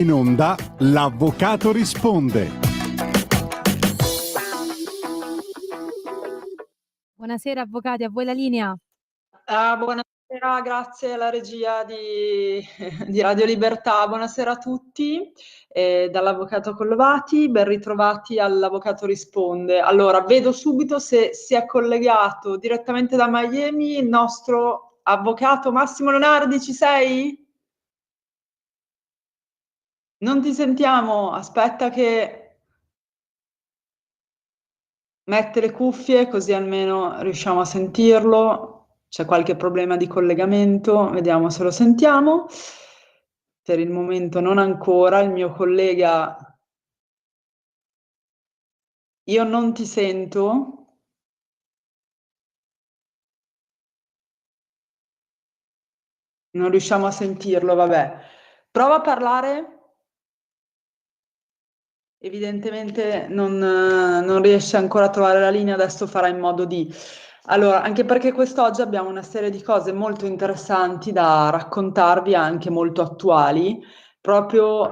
In onda, l'avvocato risponde. Buonasera avvocati, a voi la linea. Buonasera, grazie alla regia di Radio Libertà. Buonasera a tutti, dall'avvocato Collovati, ben ritrovati all'avvocato risponde. Allora, vedo subito se si è collegato direttamente da Miami il nostro avvocato Massimo Leonardi, ci sei? Non ti sentiamo, aspetta che mette le cuffie così almeno riusciamo a sentirlo. C'è qualche problema di collegamento, vediamo se lo sentiamo. Per il momento non ancora, il mio collega... Io non ti sento. Non riusciamo a sentirlo, vabbè. Prova a parlare. Evidentemente non riesce ancora a trovare la linea, adesso farà in modo di... Allora, anche perché quest'oggi abbiamo una serie di cose molto interessanti da raccontarvi, anche molto attuali, proprio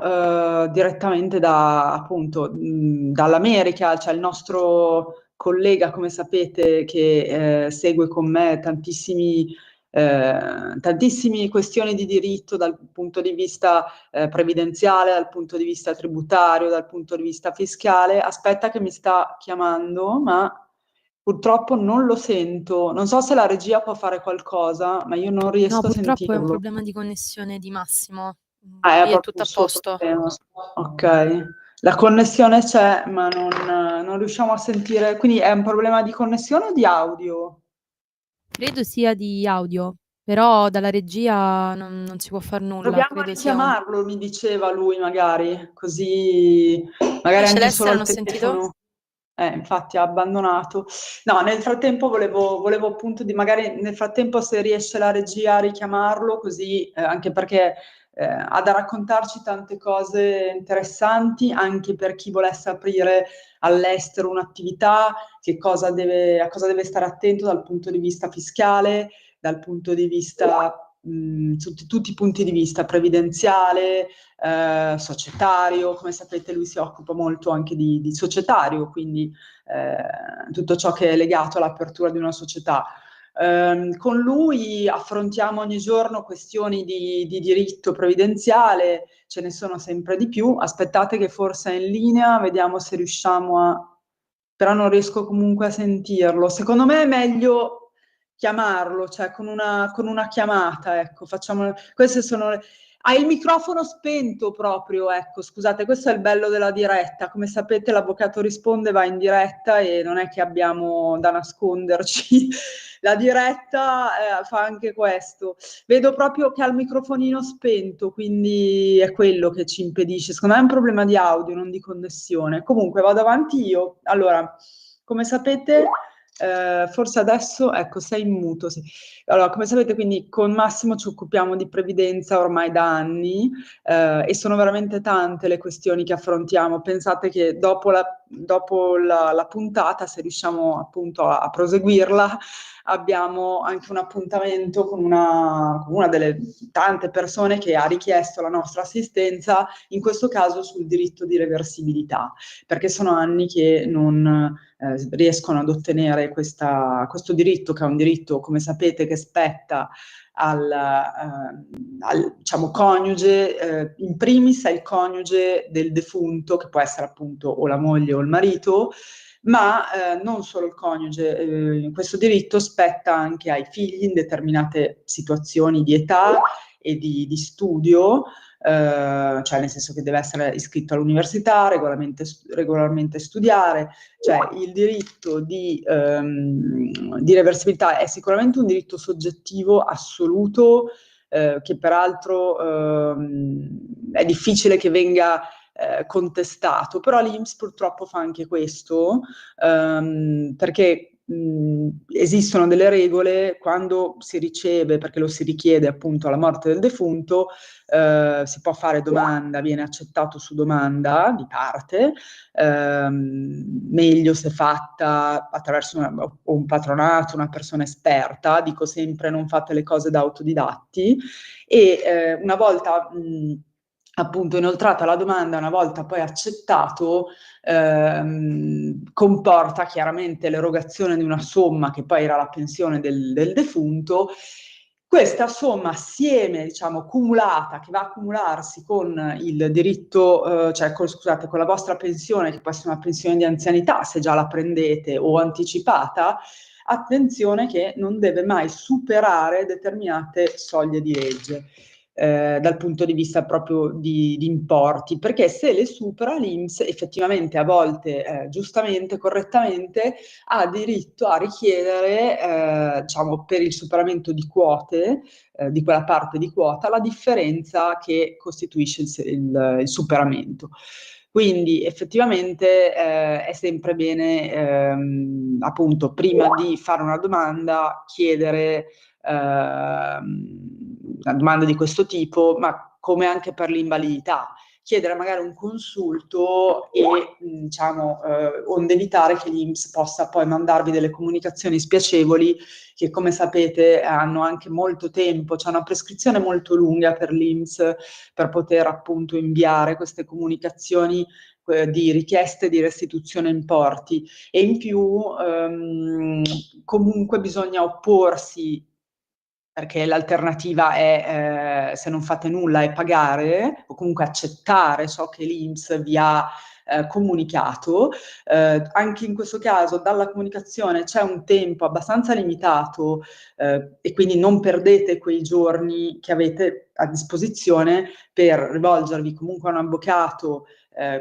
direttamente da, appunto, dall'America. C'è il nostro collega, come sapete, che segue con me tantissime questioni di diritto dal punto di vista previdenziale, dal punto di vista tributario, dal punto di vista fiscale. Aspetta che mi sta chiamando, ma purtroppo non lo sento. Non so se la regia può fare qualcosa, ma io non riesco No, a purtroppo è un sentirlo. problema di connessione di Massimo. È Qui è proprio tutto un a suo posto. problema. Ok. La connessione c'è, ma non riusciamo a sentire. Quindi è un problema di connessione o di audio? Credo sia di audio, però dalla regia non si può fare nulla. Proviamo a Credo sia un... richiamarlo, mi diceva lui magari, così magari Riesce ad anche solo essere? al Non ho sentito? telefono. Infatti ha abbandonato. No, nel frattempo volevo appunto di magari nel frattempo se riesce la regia a richiamarlo, così anche perché ha da raccontarci tante cose interessanti, anche per chi volesse aprire all'estero un'attività, a cosa deve stare attento dal punto di vista fiscale, dal punto di vista tutti i punti di vista, previdenziale, societario. Come sapete lui si occupa molto anche di societario, quindi tutto ciò che è legato all'apertura di una società. Con lui affrontiamo ogni giorno questioni di diritto previdenziale, ce ne sono sempre di più. Aspettate che forse è in linea, vediamo se riusciamo a... però non riesco comunque a sentirlo. Secondo me è meglio chiamarlo, cioè con una chiamata, ecco, facciamo... Queste sono... Hai il microfono spento proprio, ecco, scusate, questo è il bello della diretta. Come sapete l'avvocato risponde, va in diretta e non è che abbiamo da nasconderci. La diretta fa anche questo. Vedo proprio che ha il microfonino spento, quindi è quello che ci impedisce. Secondo me è un problema di audio, non di connessione. Comunque vado avanti io. Allora, come sapete, forse adesso, ecco, sei in muto. Sì. Allora, come sapete, quindi con Massimo ci occupiamo di previdenza ormai da anni e sono veramente tante le questioni che affrontiamo. Pensate che dopo la puntata, se riusciamo appunto a proseguirla, abbiamo anche un appuntamento con una delle tante persone che ha richiesto la nostra assistenza, in questo caso sul diritto di reversibilità, perché sono anni che non riescono ad ottenere questo diritto, che è un diritto, come sapete, che spetta al diciamo, coniuge, in primis al coniuge del defunto, che può essere appunto o la moglie o il marito, ma non solo il coniuge, questo diritto spetta anche ai figli in determinate situazioni di età e di studio, cioè nel senso che deve essere iscritto all'università, regolarmente studiare, cioè il diritto di reversibilità è sicuramente un diritto soggettivo assoluto, che peraltro è difficile che venga contestato, però l'INPS purtroppo fa anche questo, perché esistono delle regole quando si riceve, perché lo si richiede appunto alla morte del defunto, si può fare domanda, viene accettato su domanda di parte, meglio se fatta attraverso un patronato, una persona esperta, dico sempre non fate le cose da autodidatti, e una volta appunto inoltrata la domanda una volta poi accettato, comporta chiaramente l'erogazione di una somma che poi era la pensione del defunto. Questa somma assieme, diciamo, cumulata, che va a accumularsi con il diritto, cioè scusate, con la vostra pensione, che può essere una pensione di anzianità, se già la prendete, o anticipata, attenzione che non deve mai superare determinate soglie di legge. Dal punto di vista proprio di importi, perché se le supera l'INPS effettivamente a volte, giustamente, correttamente, ha diritto a richiedere, diciamo, per il superamento di quote, di quella parte di quota, la differenza che costituisce il superamento. Quindi effettivamente è sempre bene, appunto, prima di fare una domanda, chiedere una domanda di questo tipo, ma come anche per l'invalidità, chiedere magari un consulto e diciamo, onde evitare che l'INPS possa poi mandarvi delle comunicazioni spiacevoli che, come sapete, hanno anche molto tempo, c'è una prescrizione molto lunga per l'INPS per poter appunto inviare queste comunicazioni di richieste di restituzione importi, e in più comunque bisogna opporsi, perché l'alternativa è, se non fate nulla, è pagare o comunque accettare ciò che l'INPS vi ha comunicato. Anche in questo caso dalla comunicazione c'è un tempo abbastanza limitato, e quindi non perdete quei giorni che avete a disposizione per rivolgervi comunque a un avvocato.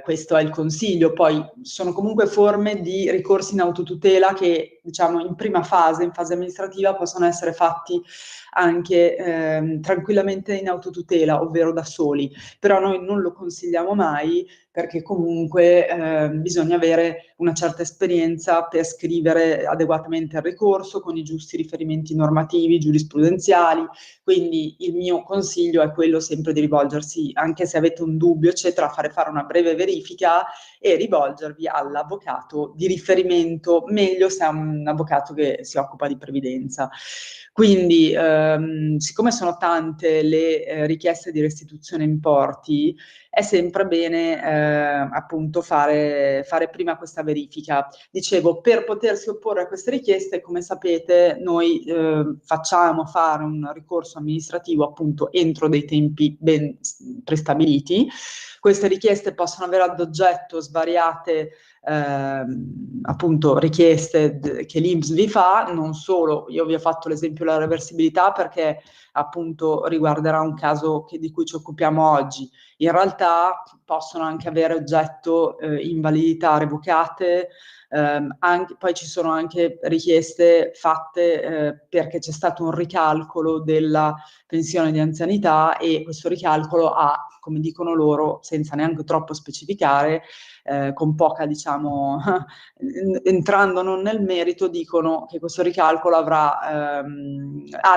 Questo è il consiglio. Poi sono comunque forme di ricorsi in autotutela che, diciamo, in prima fase, in fase amministrativa, possono essere fatti anche tranquillamente in autotutela, ovvero da soli, però noi non lo consigliamo mai, perché comunque bisogna avere una certa esperienza per scrivere adeguatamente il ricorso con i giusti riferimenti normativi, giurisprudenziali. Quindi il mio consiglio è quello sempre di rivolgersi, anche se avete un dubbio, eccetera, fare una breve verifica e rivolgervi all'avvocato di riferimento, meglio se è un avvocato che si occupa di previdenza. Quindi, siccome sono tante le richieste di restituzione importi, è sempre bene appunto fare prima questa verifica. Dicevo, per potersi opporre a queste richieste, come sapete, noi facciamo fare un ricorso amministrativo appunto entro dei tempi ben prestabiliti. Queste richieste possono avere ad oggetto svariate appunto richieste che l'INPS vi fa, non solo. Io vi ho fatto l'esempio della reversibilità perché appunto riguarderà un caso di cui ci occupiamo oggi. In realtà possono anche avere oggetto invalidità revocate, poi ci sono anche richieste fatte perché c'è stato un ricalcolo della pensione di anzianità, e questo ricalcolo ha, come dicono loro, senza neanche troppo specificare, con poca, diciamo, entrando non nel merito, dicono che questo ricalcolo ha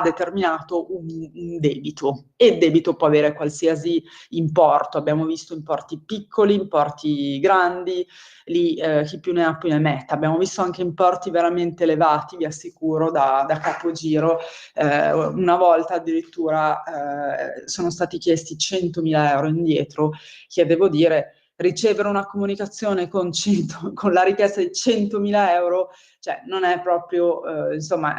determinato un debito, e il debito può avere qualsiasi importo. Abbiamo visto importi piccoli, importi grandi, lì chi più ne ha più ne metta. Abbiamo visto anche importi veramente elevati, vi assicuro, da capogiro. Una volta addirittura sono stati chiesti 100.000 euro indietro, che devo dire, ricevere una comunicazione con la richiesta di 100.000 euro, cioè non è proprio, insomma,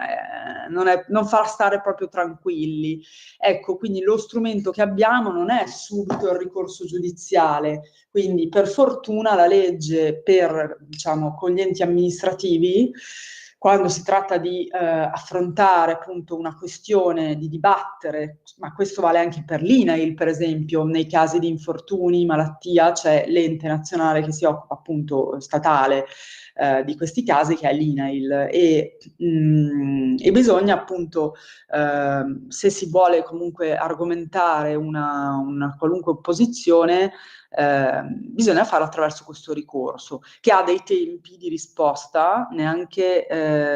non fa stare proprio tranquilli. Ecco, quindi lo strumento che abbiamo non è subito il ricorso giudiziale, quindi per fortuna la legge diciamo, con gli enti amministrativi, quando si tratta di affrontare appunto una questione, di dibattere, ma questo vale anche per l'INAIL, per esempio, nei casi di infortuni, malattia, c'è l'ente nazionale che si occupa appunto statale di questi casi, che è l'INAIL, e bisogna appunto, se si vuole comunque argomentare una qualunque opposizione, bisogna farlo attraverso questo ricorso, che ha dei tempi di risposta neanche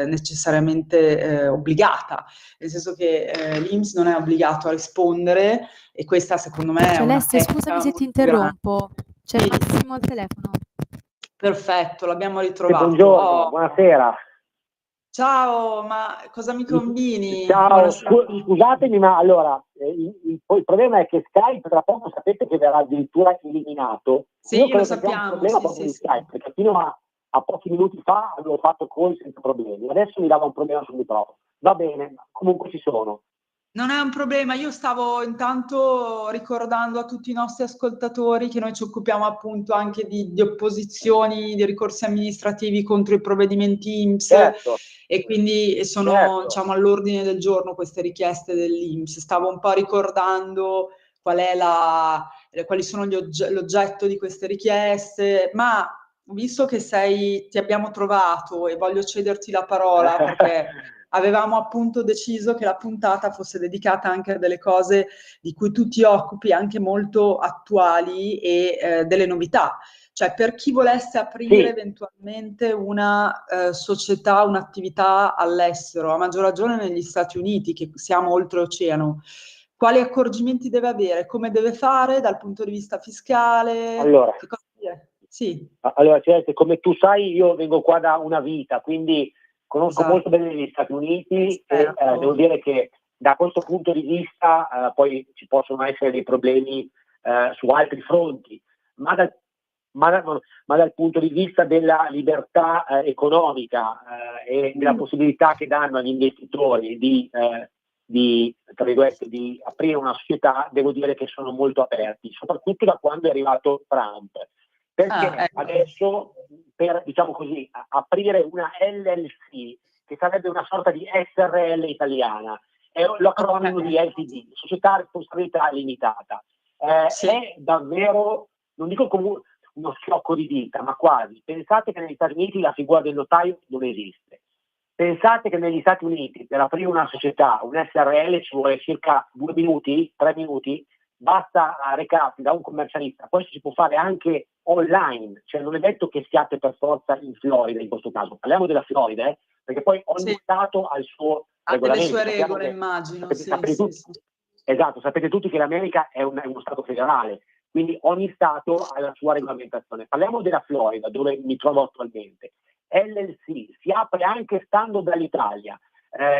necessariamente obbligata, nel senso che l'INPS non è obbligato a rispondere, e questa secondo me è una Celeste, pecca scusami se ti molto grande. interrompo. C'è Sì, Massimo al telefono. perfetto, l'abbiamo Sì, ritrovato. buongiorno, buonasera. Ciao, ma cosa mi combini? Ciao, Buonasera a tutti. scusatemi, ma allora, poi il problema è che Skype tra poco sapete che verrà addirittura eliminato. Io Sì, lo credo che sia un sappiamo, problema sì, proprio sì, di sì. Skype, perché fino a pochi minuti fa avevo fatto call senza problemi, adesso mi dava un problema sul microfono. Va bene, comunque ci sono. Non è un problema, io stavo intanto ricordando a tutti i nostri ascoltatori che noi ci occupiamo appunto anche di opposizioni, di ricorsi amministrativi contro i provvedimenti INPS Certo, e quindi sono, certo. diciamo, all'ordine del giorno queste richieste dell'INPS. Stavo un po' ricordando quali sono l'oggetto di queste richieste, ma visto che ti abbiamo trovato e voglio cederti la parola perché avevamo appunto deciso che la puntata fosse dedicata anche a delle cose di cui tu ti occupi, anche molto attuali e delle novità. Cioè, per chi volesse aprire Sì, eventualmente una società, un'attività all'estero, a maggior ragione negli Stati Uniti, che siamo oltreoceano, quali accorgimenti deve avere? Come deve fare dal punto di vista fiscale? allora, Che cosa dire? Sì, allora, certo, come tu sai, io vengo qua da una vita, quindi conosco molto esatto, bene gli Stati Uniti e devo esperto. dire che da questo punto di vista poi ci possono essere dei problemi su altri fronti, ma dal, ma dal punto di vista della libertà economica e della possibilità che danno agli investitori tra virgolette, di aprire una società, devo dire che sono molto aperti, soprattutto da quando è arrivato Trump. Perché Ecco. adesso, per diciamo così, aprire una LLC, che sarebbe una sorta di SRL italiana, è l'acronimo di Ok, LTD, Società a Responsabilità Limitata. sì, È davvero, non dico come uno schiocco di dita, ma quasi. Pensate che negli Stati Uniti la figura del notaio non esiste. Pensate che negli Stati Uniti per aprire una società, un SRL, ci vuole circa 2 minuti, 3 minuti, basta recarsi da un commercialista. Questo si può fare anche online, cioè non è detto che siate per forza in Florida in questo caso. Parliamo della Florida, perché poi ogni sì. Stato ha il suo Ha delle regolamento. sue Sappiamo regole, che, immagino, sì, sapete sì, tutti, sì. esatto, sapete tutti che l'America è uno Stato federale, quindi ogni Stato ha la sua regolamentazione. Parliamo della Florida, dove mi trovo attualmente. LLC si apre anche stando dall'Italia.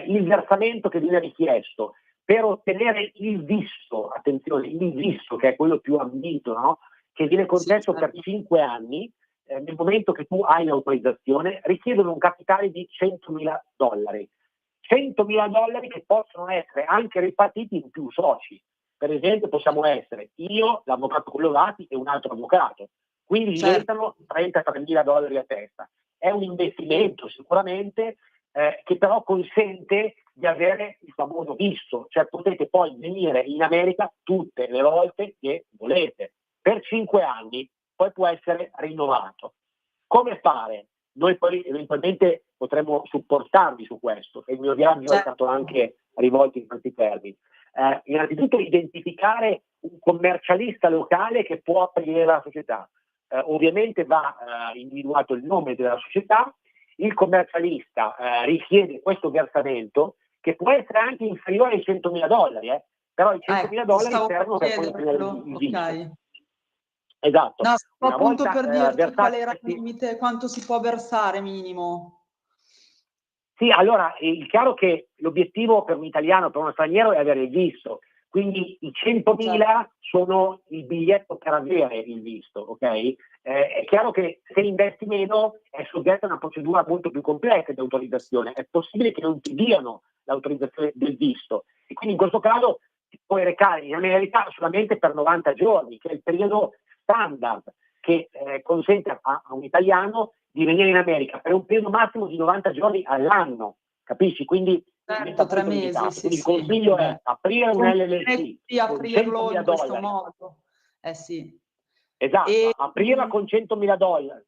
Il versamento che viene richiesto per ottenere il visto, attenzione, il visto che è quello più ambito, no? Che viene Sì, concesso per certo. 5 anni, nel momento che tu hai l'autorizzazione, richiedono un capitale di $100.000. $100.000 che possono essere anche ripartiti in più soci. Per esempio possiamo essere io, l'avvocato Collodati e un altro avvocato. Quindi Certo. diventano $33.000 a testa. È un investimento sicuramente che però consente di avere il famoso visto, cioè potete poi venire in America tutte le volte che volete, per 5 anni, poi può essere rinnovato. Come fare? Noi poi eventualmente potremmo supportarvi su questo e il mio viaggio è stato Certo. anche rivolto in questi termini. Innanzitutto identificare un commercialista locale che può aprire la società. Ovviamente va individuato il nome della società, il commercialista richiede questo versamento che può essere anche inferiore ai $100.000, però i Ecco, $100.000 stavo per servono per poi ottenere chiederlo. il visto. Ok. Esatto, No, stavo una appunto volta per dirti qual versati era il questi. limite, quanto si può versare minimo. Sì, allora è chiaro che l'obiettivo per un italiano, per uno straniero è avere il visto, quindi i Certo. 100.000 sono il biglietto per avere il visto, ok? È chiaro che se investi meno è soggetto a una procedura molto più complessa di autorizzazione, è possibile che non ti diano l'autorizzazione del visto e quindi in questo caso ti puoi recare in America solamente per 90 giorni, che è il periodo standard che consente a un italiano di venire in America per un periodo massimo di 90 giorni all'anno, capisci? Quindi diventa Certo, 3 molto mesi, limitato. sì, Quindi il sì. consiglio è Beh. aprire un Conviene LLC sì con aprirlo 100.000 in questo dollari. modo. Eh sì. Esatto, E, aprirla con 100.000 dollari.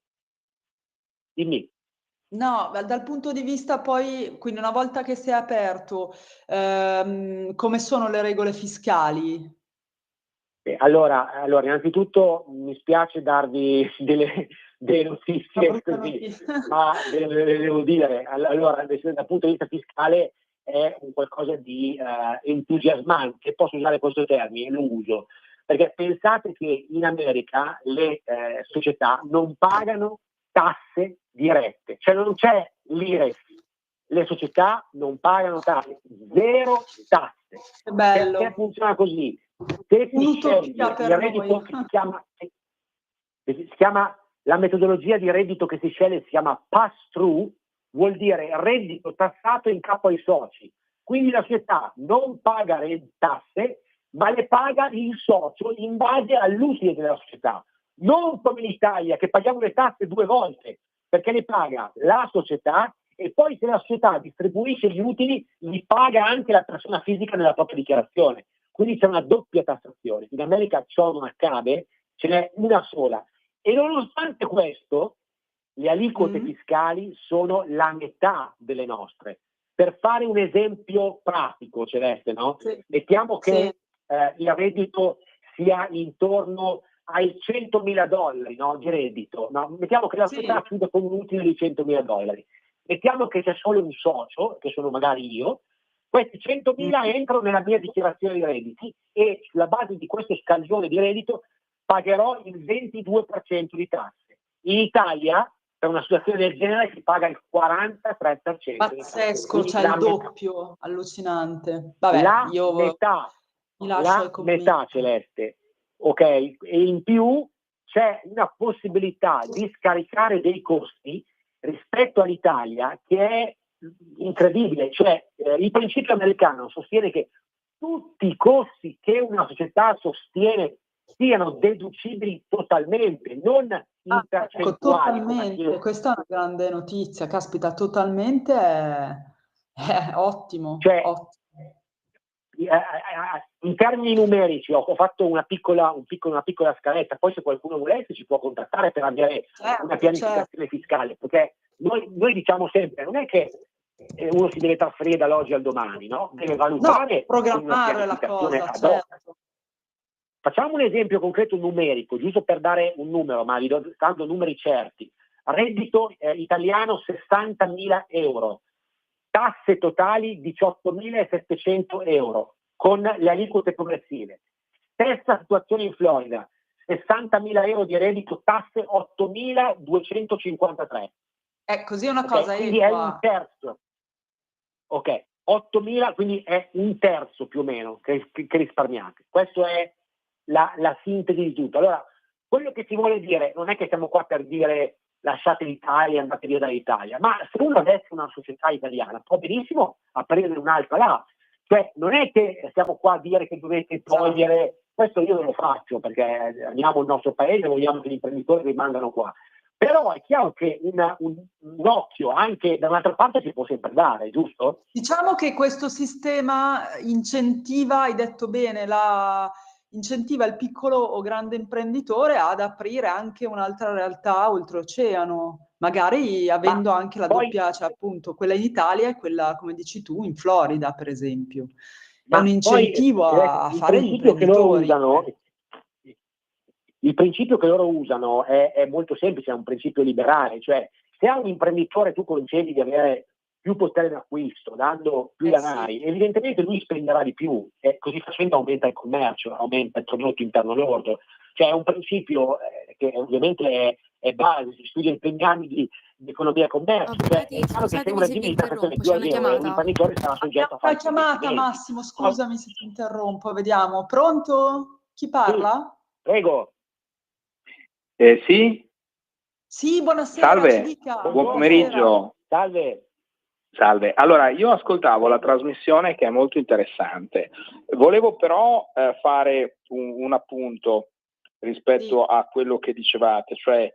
Dimmi. no, dal punto di vista poi, quindi una volta che sei aperto, come sono le regole fiscali? Allora, innanzitutto mi spiace darvi delle La notizie brutta così, notizia. ma ve le devo dire. Allora, dal punto di vista fiscale è un qualcosa di entusiasmante, posso usare questo termine, lo uso, perché pensate che in America le società non pagano tasse dirette, cioè non c'è l'IRES, le società non pagano tasse, 0 tasse. Che bello. Perché funziona così? Se ti scegli Un'utopia per il reddito noi. che si chiama, la metodologia di reddito che si sceglie si chiama pass-through, vuol dire reddito tassato in capo ai soci. Quindi la società non paga le tasse, ma le paga il socio in base all'utile della società. Non come in Italia, che paghiamo le tasse 2 volte, perché le paga la società e poi se la società distribuisce gli utili, li paga anche la persona fisica nella propria dichiarazione. Quindi c'è una doppia tassazione. In America ciò non accade, ce n'è una sola. E nonostante questo, le aliquote fiscali sono la metà delle nostre. Per fare un esempio pratico, Celeste, no? Sì. Mettiamo che Sì. il reddito sia intorno ai $100.000, no? Di reddito. No? Mettiamo che la società chiude con un utile di $100.000. Mettiamo che c'è solo un socio, che sono magari io, questi 100.000 entrano nella mia dichiarazione di redditi e sulla base di questo scaglione di reddito pagherò il 22% di tasse. In Italia, per una situazione del genere, si paga il 43%. Pazzesco, cioè il doppio, allucinante. Vabbè, la io metà, mi lascio ai commenti. metà, Celeste, ok? E in più c'è una possibilità di scaricare dei costi rispetto all'Italia che è incredibile. Cioè il principio americano sostiene che tutti i costi che una società sostiene siano deducibili totalmente, non in percentuali. Totalmente, questa è una grande notizia, caspita, totalmente è ottimo. Cioè, ottimo. In termini numerici ho fatto una piccola scaletta, poi se qualcuno volesse ci può contattare per avere una pianificazione fiscale, perché noi diciamo sempre, non è che uno si deve trasferire dall'oggi al domani, no? Deve valutare programmare la cosa, certo. Facciamo un esempio concreto numerico, giusto per dare un numero, ma dando numeri certi. Reddito italiano 60.000 euro, tasse totali 18.700 euro, con le aliquote progressive. Stessa situazione in Florida, 60.000 euro di reddito, tasse 8.253. Così è una cosa quindi è un terzo. Ok, 8.000, quindi è un terzo più o meno che risparmiate. Questo è la sintesi di tutto. Allora, quello che si vuole dire non è che siamo qua per dire lasciate l'Italia e andate via dall'Italia, ma se uno avesse una società italiana può benissimo aprire un'altra là. Cioè non è che siamo qua a dire che dovete togliere, questo io non lo faccio perché amiamo il nostro paese e vogliamo che gli imprenditori rimangano qua. Però è chiaro che un occhio anche da un'altra parte si può sempre dare, giusto? Diciamo che questo sistema incentiva, hai detto bene, incentiva il piccolo o grande imprenditore ad aprire anche un'altra realtà oltreoceano, magari avendo anche la doppia, cioè appunto quella in Italia e quella, come dici tu, in Florida, per esempio. È un incentivo a fare gli imprenditori. Il principio che loro usano è molto semplice, è un principio liberale, cioè se a un imprenditore tu concedi di avere più potere d'acquisto, dando più denari, evidentemente lui spenderà di più e così facendo aumenta il commercio, aumenta il prodotto interno lordo. Cioè è un principio che ovviamente è base, si studia in primi anni di economia e commercio. Cioè, è chiaro che se un regime di tassazione più agevole, un imprenditore sarà soggetto a fare chiamata, Massimo, scusami se ti interrompo, vediamo. Pronto? Chi parla? Sì, prego. Sì? Sì, buonasera. Salve, dica. buon pomeriggio. Salve. Allora, io ascoltavo la trasmissione che è molto interessante. Volevo però fare un appunto rispetto a quello che dicevate, cioè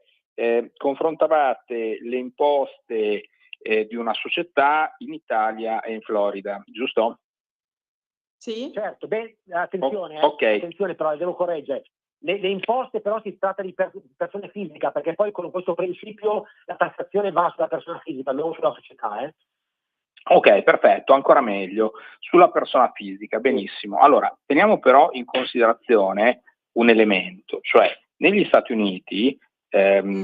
confrontavate le imposte di una società in Italia e in Florida, giusto? Sì. Certo, attenzione, okay. Attenzione però, devo correggere. Le imposte però si tratta di persone fisiche, perché poi con questo principio la tassazione va sulla persona fisica, non sulla società. Ok, perfetto, ancora meglio. Sulla persona fisica, benissimo. Allora, teniamo però in considerazione un elemento, cioè negli Stati Uniti,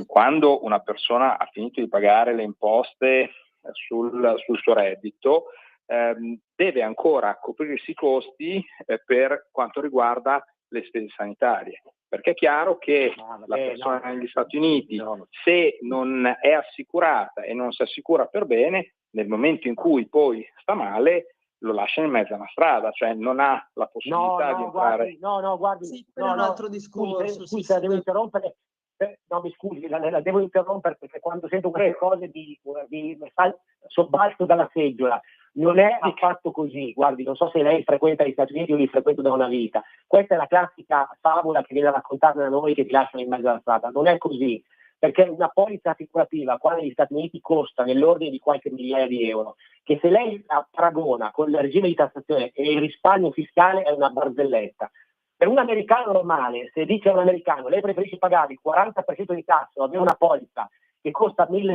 quando una persona ha finito di pagare le imposte sul suo reddito, deve ancora coprirsi i costi per quanto riguarda le spese sanitarie, perché è chiaro che la persona negli Stati Uniti, se non è assicurata e non si assicura per bene, nel momento in cui poi sta male lo lascia in mezzo a una strada, cioè non ha la possibilità di entrare. Guardi, Sì, quello è un altro discorso. Scusi, la devo interrompere. No, mi scusi, la devo interrompere perché quando sento queste cose sobbalzo dalla seggiola. Non è affatto così. Guardi, non so se lei frequenta gli Stati Uniti o li frequento da una vita. Questa è la classica favola che viene raccontata da noi che ti lasciano in mezzo alla strada. Non è così, perché una polizza assicurativa qua negli Stati Uniti costa nell'ordine di qualche migliaia di euro, che se lei la paragona con il regime di tassazione e il risparmio fiscale è una barzelletta. Per un americano normale, se dice a un americano lei preferisce pagare il 40% di tasse o avere una polizza che costa $1.000,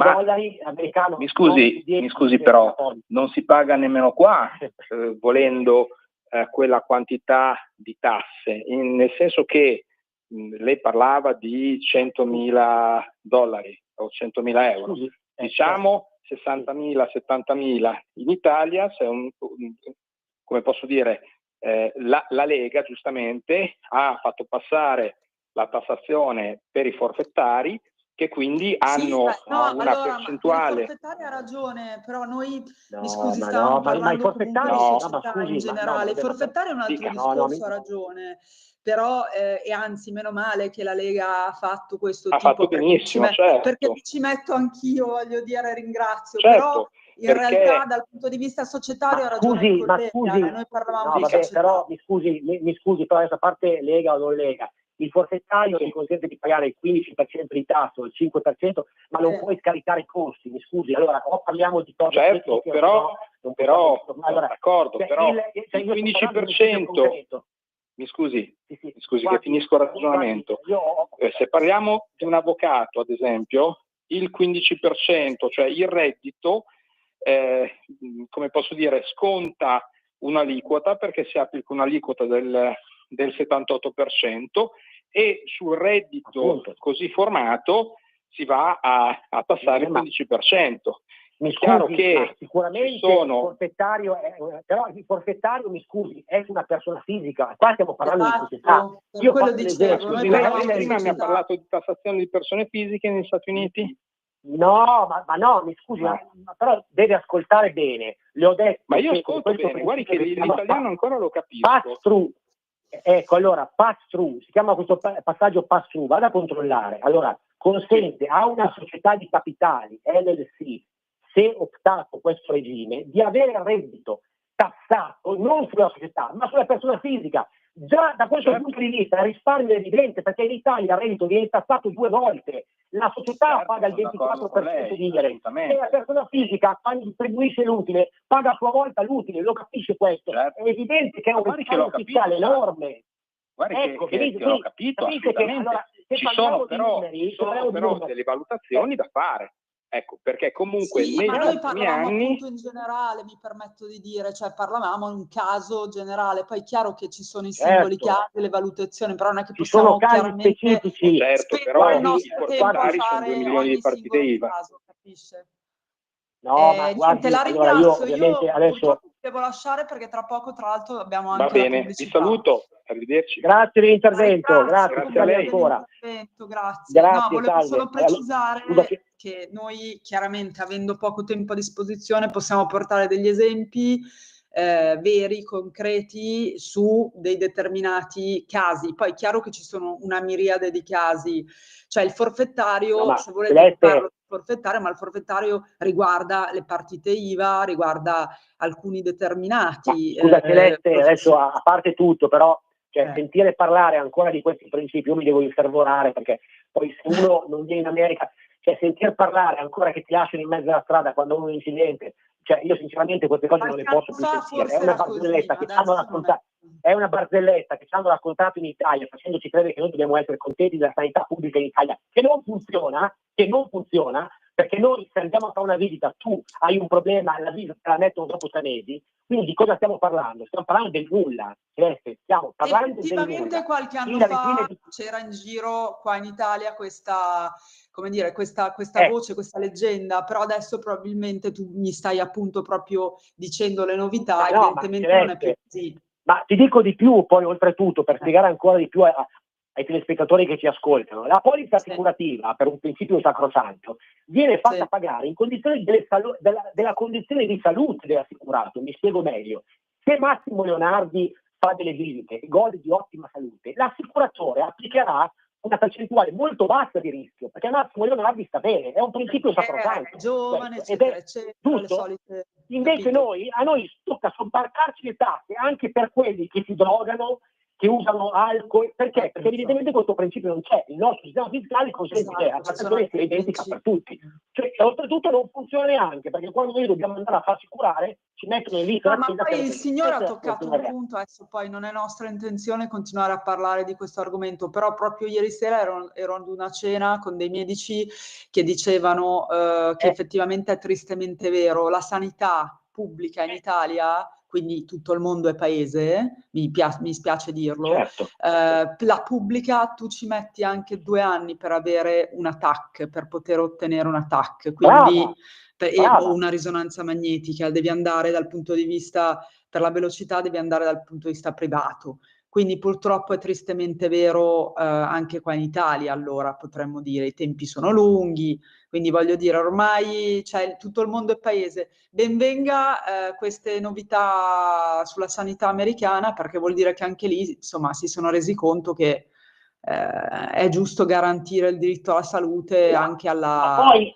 l'americano... Mi scusi però, non si paga nemmeno qua, volendo quella quantità di tasse, nel senso che lei parlava di $100.000 o 100.000 euro. Scusi, diciamo 60.000, 70.000 in Italia, come posso dire, la Lega giustamente ha fatto passare la tassazione per i forfettari, che quindi hanno una percentuale. Il forfettario ha ragione, però noi, mi ma scusi, stavamo parlando comunque di società in generale. Il forfettario è un altro discorso, ha ragione. Però, e anzi, meno male che la Lega ha fatto questo ha tipo. fatto benissimo, certo. Perché ci metto anch'io, voglio dire, ringrazio. Certo, però in realtà dal punto di vista societario ha ragione il collega. Noi parlavamo di società. Però mi scusi, però adesso a parte Lega o non Lega, il forfettario ti consente di pagare il 15% di tasso, il 5%, ma non puoi scaricare i costi, mi scusi. Allora, o parliamo di cose... Certo, però d'accordo, però il 15%... Mi scusi che finisco il ragionamento. Se parliamo di un avvocato, ad esempio, il 15%, cioè il reddito, come posso dire, sconta un'aliquota, perché si applica un'aliquota del 78%, e sul reddito così formato si va a tassare il 15%. Mi chiaro scusi, che sicuramente il forfettario però il forfettario, mi scusi, è una persona fisica. Qua stiamo parlando di società. Io quello dicevo. Scusi, lei prima mi ha parlato di tassazione di persone fisiche negli Stati Uniti? No, ma no, mi scusi, ma però deve ascoltare bene. Le ho detto. Ma io ascolto bene, guardi che l'italiano ancora lo capisco. Pass through. Ecco, allora, pass through, si chiama questo passaggio pass through, vada a controllare. Allora, consente a una società di capitali, LLC, se optato questo regime, di avere il reddito tassato non sulla società, ma sulla persona fisica. Già da questo punto di vista il risparmio è evidente, perché in Italia il reddito viene tassato 2 volte. La società paga il 24% di IRES e la persona fisica, quando distribuisce l'utile, paga a sua volta l'utile, lo capisce questo. È evidente che è un risparmio fiscale enorme. Guardi che l'ho capito, assolutamente. Ci sono però delle valutazioni da fare. Ecco, perché comunque negli ma noi ultimi parlavamo anni... appunto in generale, mi permetto di dire, cioè parlavamo in un caso generale, poi è chiaro che ci sono i singoli casi, le valutazioni, però non è che possiamo chiaramente specifici. Certo, però il nostro tempo a sono 2 fare milioni di partite IVA. caso, capisce? No, ma guardi, la allora ringrazio, io adesso... purtroppo devo lasciare perché tra poco tra l'altro abbiamo anche Va bene, la vi pubblicità. saluto, arrivederci. Grazie per l'intervento, grazie a lei. Grazie. No, volevo solo precisare Scusate. che noi chiaramente, avendo poco tempo a disposizione, possiamo portare degli esempi veri, concreti su dei determinati casi. Poi è chiaro che ci sono una miriade di casi, cioè il forfettario, se volete parlo di forfettario, ma il forfettario riguarda le partite IVA, riguarda alcuni determinati. Scusa Celeste, adesso a parte tutto, però sentire parlare ancora di questi principi, io mi devo infervorare, perché poi se uno non viene in America, cioè sentir parlare ancora che ti lasciano in mezzo alla strada quando uno un incidente, cioè io sinceramente queste cose non le posso più sentire. È una barzelletta che ci hanno raccontato, ci hanno raccontato in Italia, facendoci credere che noi dobbiamo essere contenti della sanità pubblica in Italia, che non funziona, perché noi se andiamo a fare una visita, tu hai un problema, la visita te la mettono dopo 3 mesi, quindi di cosa stiamo parlando? Stiamo parlando del nulla, stiamo parlando del nulla. Effettivamente qualche anno fa c'era in giro qua in Italia questa voce, questa leggenda, però adesso probabilmente tu mi stai appunto proprio dicendo le novità, evidentemente non è più così. Ma ti dico di più, poi oltretutto, per spiegare ancora di più ai telespettatori che ci ascoltano, la polizza Sì. assicurativa, per un principio sacrosanto, viene fatta Sì. pagare in condizioni della condizione di salute dell'assicurato. Mi spiego meglio. Se Massimo Leonardi fa delle visite e gode di ottima salute, l'assicuratore applicherà una percentuale molto bassa di rischio, perché Massimo Leonardi sta bene, è un principio sacrosanto. È giovane, Questo. eccetera, eccetera, le giusto? solite... Invece capito? a noi tocca sobbarcarci le tasse anche per quelli che si drogano, che usano alcol. Perché? Perché evidentemente questo principio non c'è. Il nostro sistema fiscale consente che la Esatto, ci sono tassazione sia anche identica per tutti. principi. Cioè, e oltretutto non funziona neanche, perché quando noi dobbiamo andare a farci curare, ci mettono in lista No, la ma chiesa poi per il signore ha questa è la toccato situazione un reale. punto, adesso poi non è nostra intenzione continuare a parlare di questo argomento, però proprio ieri sera ero ad una cena con dei medici che dicevano che effettivamente è tristemente vero, la sanità pubblica in Italia, quindi tutto il mondo è paese, mi spiace dirlo, Certo. la pubblica tu ci metti anche 2 anni per avere una TAC, per poter ottenere una TAC, quindi o una risonanza magnetica, devi andare dal punto di vista, per la velocità devi andare dal punto di vista privato. Quindi purtroppo è tristemente vero anche qua in Italia, allora potremmo dire i tempi sono lunghi, quindi voglio dire ormai tutto il mondo è paese. Benvenga queste novità sulla sanità americana, perché vuol dire che anche lì insomma si sono resi conto che è giusto garantire il diritto alla salute anche Ma alla... poi,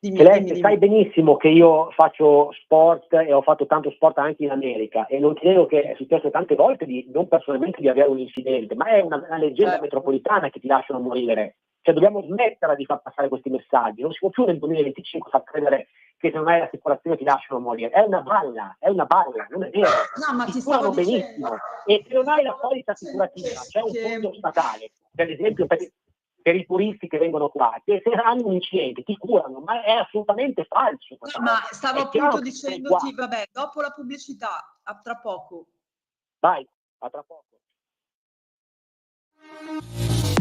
Celeste, sai benissimo che io faccio sport e ho fatto tanto sport anche in America, e non ti nego che è successo tante volte, non personalmente di avere un incidente, ma è una leggenda metropolitana che ti lasciano morire. Cioè dobbiamo smettere di far passare questi messaggi. Non si può più nel 2025 far credere che se non hai l'assicurazione ti lasciano morire. È una balla, non è vero. No, ma ti Curano stavo dicendo... benissimo. E se non hai la polizza assicurativa, c'è un fondo statale, per esempio per i turisti che vengono qua, che se hanno un incidente ti curano, ma è assolutamente falso. No, ma stavo appunto dicendoti, vabbè, dopo la pubblicità, a tra poco. Vai, a tra poco.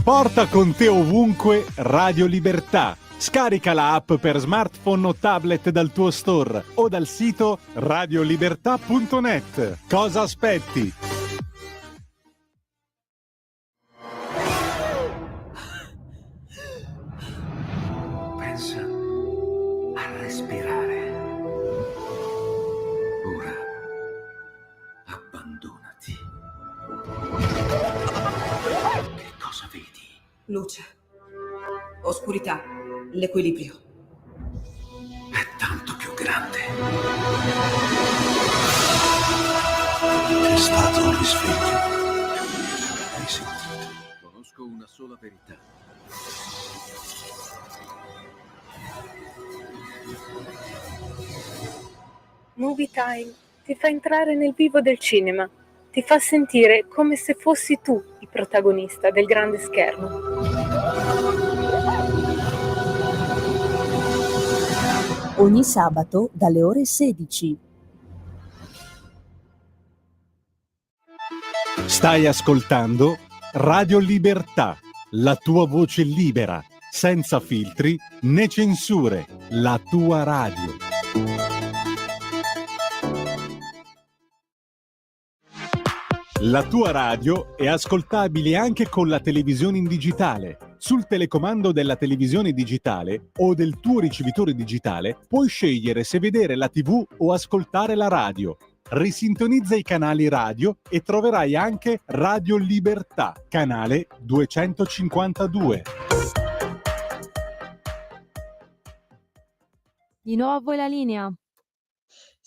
Porta con te ovunque Radio Libertà. Scarica la app per smartphone o tablet dal tuo store o dal sito radiolibertà.net. Cosa aspetti? Pensa a respirare. Ora abbandonati. Che cosa vedi? Luce, oscurità, l'equilibrio. È tanto più grande. È stato un risveglio. Hai sentito? Conosco una sola verità. Movie Time ti fa entrare nel vivo del cinema, ti fa sentire come se fossi tu il protagonista del grande schermo. Ogni sabato dalle ore 16. Stai ascoltando Radio Libertà, la tua voce libera, senza filtri né censure, la tua radio. La tua radio è ascoltabile anche con la televisione in digitale. Sul telecomando della televisione digitale o del tuo ricevitore digitale puoi scegliere se vedere la TV o ascoltare la radio. Risintonizza i canali radio e troverai anche Radio Libertà, canale 252. Di nuovo a voi la linea.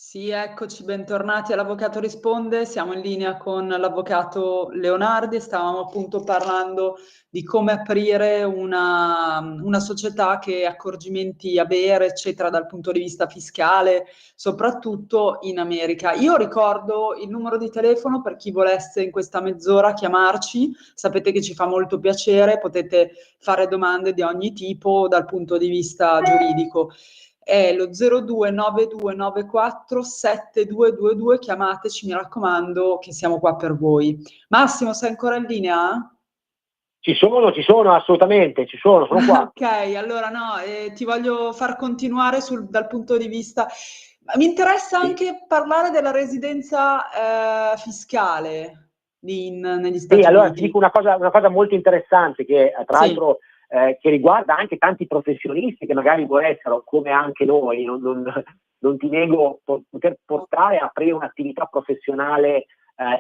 Sì, eccoci, bentornati all'Avvocato Risponde. Siamo in linea con l'avvocato Leonardi e stavamo appunto parlando di come aprire una società, che accorgimenti avere, eccetera, dal punto di vista fiscale, soprattutto in America. Io ricordo il numero di telefono per chi volesse in questa mezz'ora chiamarci. Sapete che ci fa molto piacere, potete fare domande di ogni tipo dal punto di vista giuridico. È lo 0292947222, chiamateci, mi raccomando, che siamo qua per voi. Massimo, sei ancora in linea? Ci sono, assolutamente, sono qua. Ok, allora no, ti voglio far continuare dal punto di vista... Mi interessa anche parlare della residenza fiscale. negli Sì, Stati allora ti Uniti. dico una cosa molto interessante che tra Sì. l'altro che riguarda anche tanti professionisti che magari vorrebbero, come anche noi, non ti nego, poter portare a aprire un'attività professionale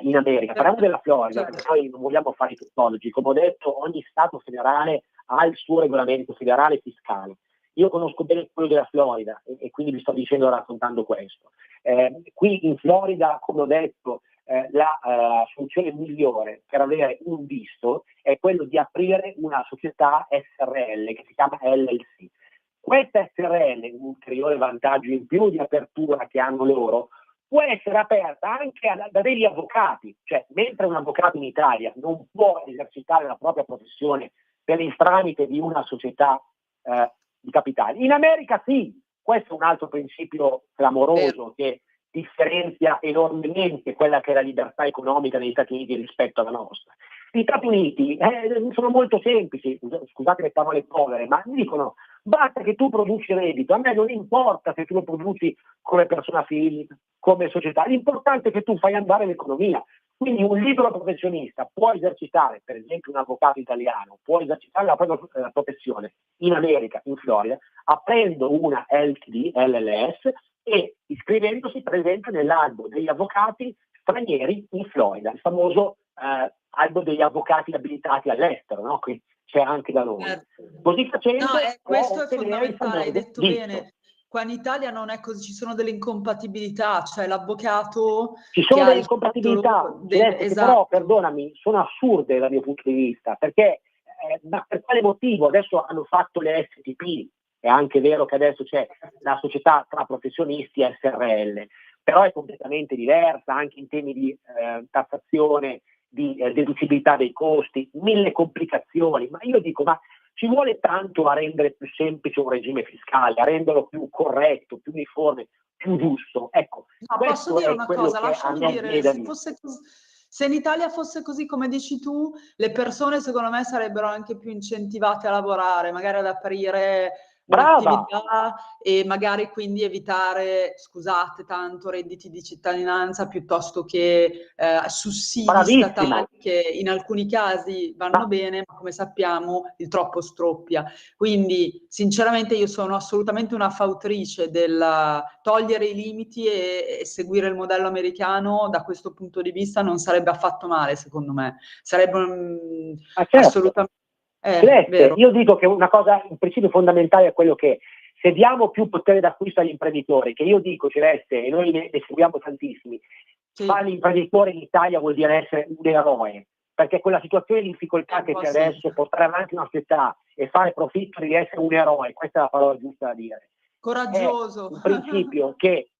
in America. Parliamo della Florida, Certo. perché noi non vogliamo fare i tuttologi. Come ho detto, ogni Stato federale ha il suo regolamento federale fiscale. Io conosco bene quello della Florida e quindi vi sto dicendo e raccontando questo. Qui in Florida, come ho detto, la soluzione migliore per avere un visto è quello di aprire una società SRL che si chiama LLC. Questa SRL, un ulteriore vantaggio in più di apertura che hanno loro, può essere aperta anche da degli avvocati, cioè mentre un avvocato in Italia non può esercitare la propria professione per il tramite di una società di capitali, in America sì. Questo è un altro principio clamoroso che differenzia enormemente quella che è la libertà economica negli Stati Uniti rispetto alla nostra. Gli Stati Uniti sono molto semplici, scusate le parole povere, ma dicono basta che tu produci reddito, a me non importa se tu lo produci come persona fisica, come società, l'importante è che tu fai andare l'economia. Quindi un libero professionista può esercitare, per esempio un avvocato italiano, può esercitare la propria professione in America, in Florida, aprendo una LTD, LLS, e iscrivendosi presente nell'albo degli avvocati stranieri in Florida, il famoso albo degli avvocati abilitati all'estero, no? Qui c'è anche da noi. Così facendo, No, questo è fondamentale, hai detto visto. bene. Qua in Italia non è così, ci sono delle incompatibilità, cioè l'avvocato Ci che sono ha delle il incompatibilità, titolo Celeste, che esatto. però, perdonami, sono assurde dal mio punto di vista, perché ma per quale motivo? Adesso hanno fatto le STP, è anche vero che adesso c'è la società tra professionisti SRL, però è completamente diversa anche in temi di tassazione, di deducibilità dei costi, 1000 complicazioni. Ma io dico, ma ci vuole tanto a rendere più semplice un regime fiscale, a renderlo più corretto, più uniforme, più giusto. Ecco, No, posso dire una cosa, lasciami dire, da se in Italia fosse così come dici tu, le persone secondo me sarebbero anche più incentivate a lavorare, magari ad aprire un'attività e magari quindi evitare, scusate, tanto redditi di cittadinanza piuttosto che sussidi statali che in alcuni casi vanno bene, ma come sappiamo il troppo stroppia. Quindi sinceramente io sono assolutamente una fautrice del togliere i limiti e seguire il modello americano. Da questo punto di vista non sarebbe affatto male, secondo me. Sarebbe assolutamente Celeste, io dico che una cosa, un principio fondamentale è quello che se diamo più potere d'acquisto agli imprenditori, che io dico, Celeste, e noi ne seguiamo tantissimi, fare l'imprenditore in Italia vuol dire essere un eroe, perché quella situazione di difficoltà che c'è adesso, portare avanti una società e fare profitto devi essere un eroe, questa è la parola giusta da dire. Coraggioso. È un principio che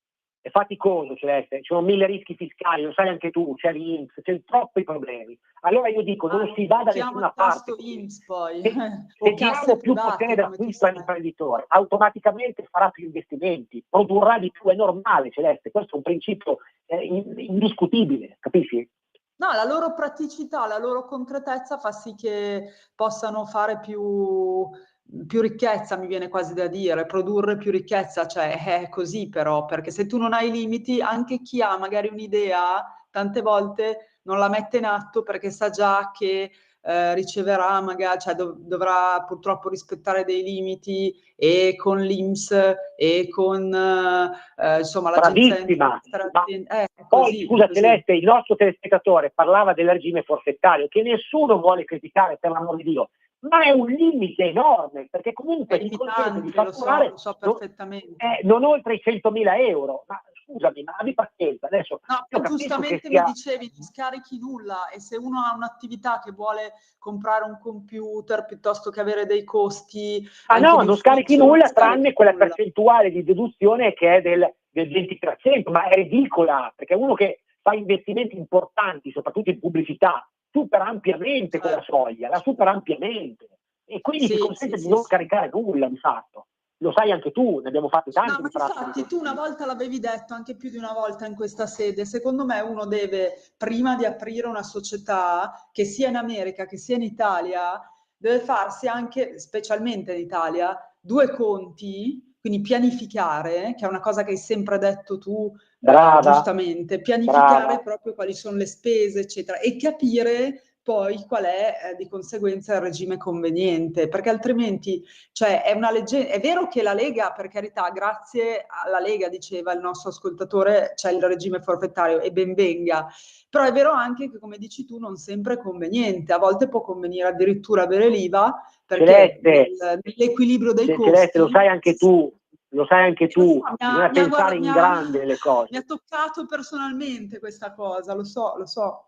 è faticoso, Celeste, ci sono 1000 rischi fiscali, lo sai anche tu, c'è l'INPS, c'è troppi problemi. Allora io dico, non si va da nessuna parte. INPS poi. Se diamo più potere d'acquisto all'imprenditore, automaticamente farà più investimenti, produrrà di più, è normale, Celeste, questo è un principio indiscutibile, capisci? No, la loro praticità, la loro concretezza fa sì che possano fare più ricchezza, mi viene quasi da dire, produrre più ricchezza, cioè è così però, perché se tu non hai limiti, anche chi ha magari un'idea, tante volte non la mette in atto perché sa già che riceverà magari, cioè dovrà purtroppo rispettare dei limiti e con l'INPS e con insomma l'agenzia poi scusa Celeste, il nostro telespettatore parlava del regime forfettario che nessuno vuole criticare, per l'amor di Dio, ma è un limite enorme perché comunque ti consente di fatturare lo so perfettamente. non oltre i 100.000 euro. Ma scusami, ma abbi pazienza adesso. No, giustamente mi dicevi non scarichi nulla, e se uno ha un'attività che vuole comprare un computer piuttosto che avere dei costi non scarichi nulla tranne quella percentuale di deduzione che è del 20%, ma è ridicola perché uno che fa investimenti importanti soprattutto in pubblicità supera ampiamente quella soglia, la supera ampiamente e quindi ti consente di non scaricare nulla di fatto. Lo sai anche tu, ne abbiamo fatti tanti. No, ma infatti tu una volta l'avevi detto, anche più di una volta in questa sede, secondo me uno deve, prima di aprire una società, che sia in America, che sia in Italia, deve farsi anche, specialmente in Italia, 2 conti Quindi pianificare, che è una cosa che hai sempre detto tu, Brava, giustamente, pianificare brava. proprio quali sono le spese, eccetera, e capire poi qual è di conseguenza il regime conveniente, perché altrimenti, cioè, è una leggenda. È vero che la Lega, per carità, grazie alla Lega, diceva il nostro ascoltatore, c'è il regime forfettario e ben venga, però è vero anche che, come dici tu, non sempre è conveniente, a volte può convenire addirittura avere l'IVA, perché Celeste, nell'equilibrio dei Celeste, lo costi. sai anche tu, Lo so, bisogna pensare in grande le mi cose. ha toccato personalmente questa cosa, lo so.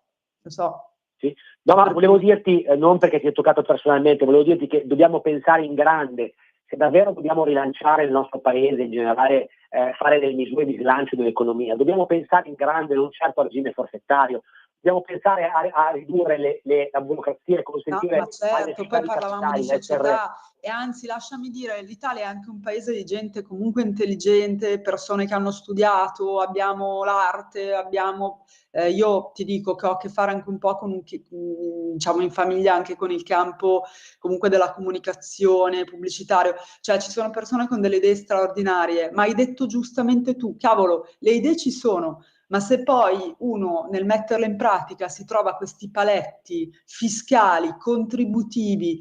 Sì. No, ma Per volevo cui- dirti, non perché ti è toccato personalmente, volevo dirti che dobbiamo pensare in grande. Se davvero dobbiamo rilanciare il nostro paese, in generale fare delle misure di slancio dell'economia, dobbiamo pensare in grande, non certo al regime forfettario, dobbiamo pensare a ridurre la burocrazia e No, consentire ma alle certo, società poi di parlavamo capitali di di essere... società e anzi lasciami dire, l'Italia è anche un paese di gente comunque intelligente, persone che hanno studiato, abbiamo l'arte, io ti dico che ho a che fare anche un po' diciamo in famiglia anche con il campo comunque della comunicazione, pubblicitario, cioè ci sono persone con delle idee straordinarie, ma hai detto giustamente tu, cavolo, le idee ci sono. Ma se poi uno nel metterle in pratica si trova questi paletti fiscali, contributivi,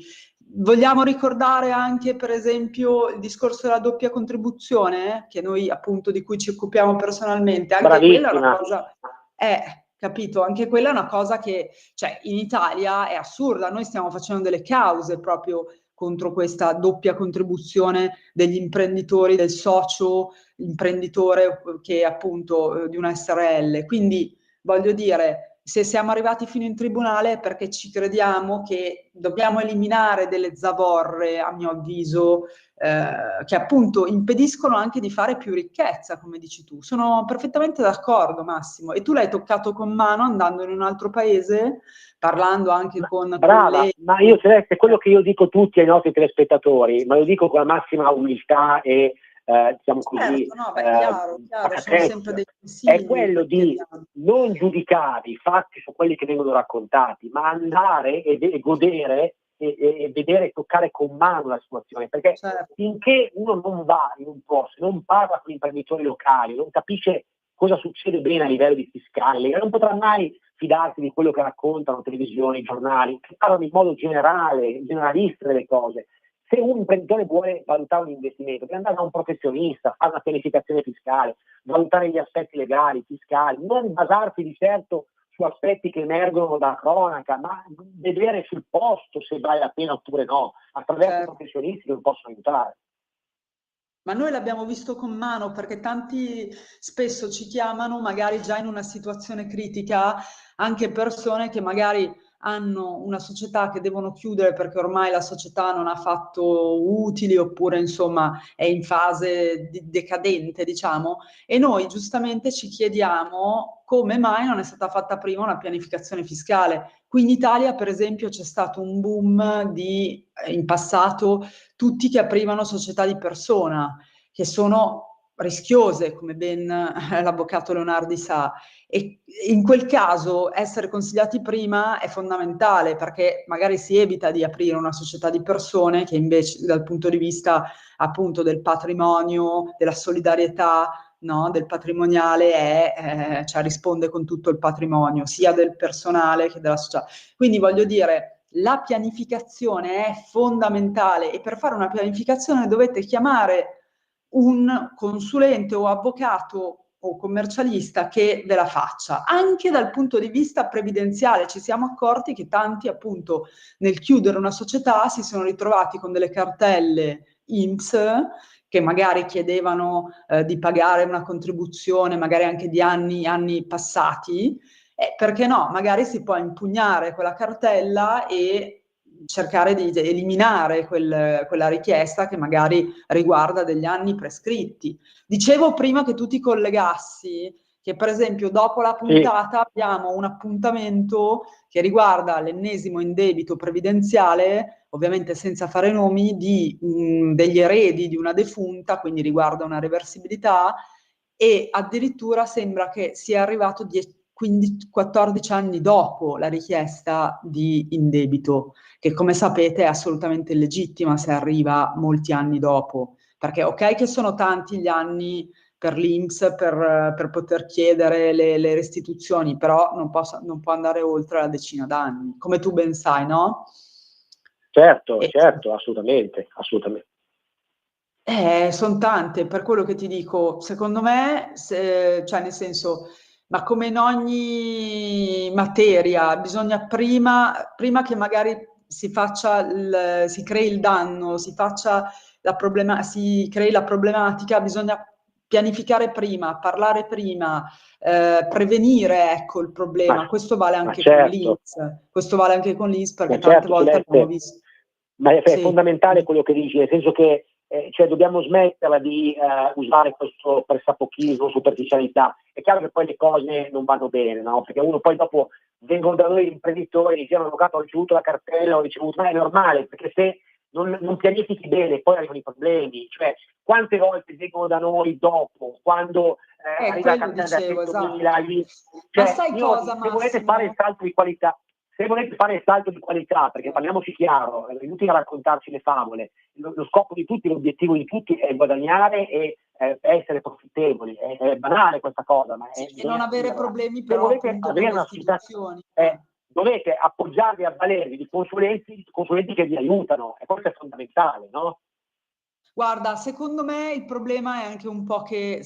vogliamo ricordare anche per esempio il discorso della doppia contribuzione, che noi appunto di cui ci occupiamo personalmente, anche quella è una Bravissima. cosa, capito, anche quella è una cosa che, cioè, in Italia è assurda, noi stiamo facendo delle cause proprio contro questa doppia contribuzione degli imprenditori, del socio imprenditore che appunto di una SRL. Quindi voglio dire, se siamo arrivati fino in tribunale è perché ci crediamo che dobbiamo eliminare delle zavorre, a mio avviso, che appunto impediscono anche di fare più ricchezza, come dici tu. Sono perfettamente d'accordo, Massimo. E tu l'hai toccato con mano andando in un altro paese, parlando anche con Brava, colleghi. ma io Celeste, quello che io dico tutti ai nostri telespettatori, ma lo dico con la massima umiltà e diciamo così, Certo, no, beh, chiaro, sono sempre pacatezza, dei è consigli quello che di chiediamo. non giudicare i fatti su quelli che vengono raccontati, ma andare e godere e vedere e toccare con mano la situazione, perché Certo. finché uno non va in un posto, non parla con gli imprenditori locali, non capisce cosa succede bene a livello di fiscale, non potrà mai fidarsi di quello che raccontano televisioni, giornali, che parlano in modo generale, generalista delle cose. Se un imprenditore vuole valutare un investimento, deve andare da un professionista, fare una pianificazione fiscale, valutare gli aspetti legali, fiscali, non basarsi di certo su aspetti che emergono da cronaca, ma vedere sul posto se vale la pena oppure no, attraverso professionisti che lo possono aiutare. Ma noi l'abbiamo visto con mano perché tanti spesso ci chiamano, magari già in una situazione critica, anche persone che magari hanno una società che devono chiudere perché ormai la società non ha fatto utili oppure insomma è in fase decadente, diciamo, e noi giustamente ci chiediamo come mai non è stata fatta prima una pianificazione fiscale. Qui in Italia, per esempio, c'è stato un boom in passato tutti che aprivano società di persona, che sono rischiose, come ben l'avvocato Leonardi sa. E in quel caso essere consigliati prima è fondamentale perché magari si evita di aprire una società di persone che invece dal punto di vista appunto del patrimonio, della solidarietà, no, del patrimoniale cioè risponde con tutto il patrimonio, sia del personale che della società. Quindi voglio dire, la pianificazione è fondamentale e per fare una pianificazione dovete chiamare un consulente o avvocato o commercialista che ve la faccia. Anche dal punto di vista previdenziale ci siamo accorti che tanti appunto nel chiudere una società si sono ritrovati con delle cartelle INPS che magari chiedevano di pagare una contribuzione magari anche di anni passati, perché no, magari si può impugnare quella cartella e cercare di eliminare quella richiesta che magari riguarda degli anni prescritti. Dicevo prima che tu ti collegassi che per esempio dopo la puntata abbiamo un appuntamento che riguarda l'ennesimo indebito previdenziale, ovviamente senza fare nomi, degli eredi di una defunta, quindi riguarda una reversibilità, e addirittura sembra che sia arrivato 14 anni dopo la richiesta di indebito, che come sapete è assolutamente illegittima se arriva molti anni dopo. perché ok che sono tanti gli anni per l'INPS per poter chiedere le restituzioni, però non può andare oltre la decina d'anni, come tu ben sai, no? Certo, E- certo, assolutamente. Sono tante, per quello che ti dico, secondo me, cioè nel senso, ma come in ogni materia, bisogna prima che magari si crei il danno, si crei la problematica, bisogna pianificare prima, parlare prima, prevenire, ecco, il problema. Questo vale Ma anche con certo, l'INPS, questo vale anche con l'INPS ma perché tante certo, volte abbiamo Celeste, visto. ma è Sì. fondamentale quello che dici, nel senso che cioè dobbiamo smetterla di usare questo pressapochismo, superficialità. È chiaro che poi le cose non vanno bene, no? Perché uno poi dopo vengono da noi gli imprenditori e dicono: avvocato, ho ricevuto la cartella, ho ricevuto, ma è normale, perché se non pianifichi bene poi arrivano i problemi. Cioè, quante volte vengono da noi dopo, quando arriva la Quello cartella da dicevo, 100.000, esatto. cioè, Ma sai cosa, se volete fare il Massimo? salto di qualità, perché parliamoci chiaro, è inutile raccontarci le favole, lo scopo di tutti, l'obiettivo di tutti è guadagnare e essere profittevoli, è banale questa cosa, ma Sì, e non bisogna avere dirla. problemi Se però volete appunto con avere le una società, istituzioni. dovete appoggiarvi a valervi di consulenti che vi aiutano, e questo è fondamentale, no? Guarda, secondo me il problema è anche un po' che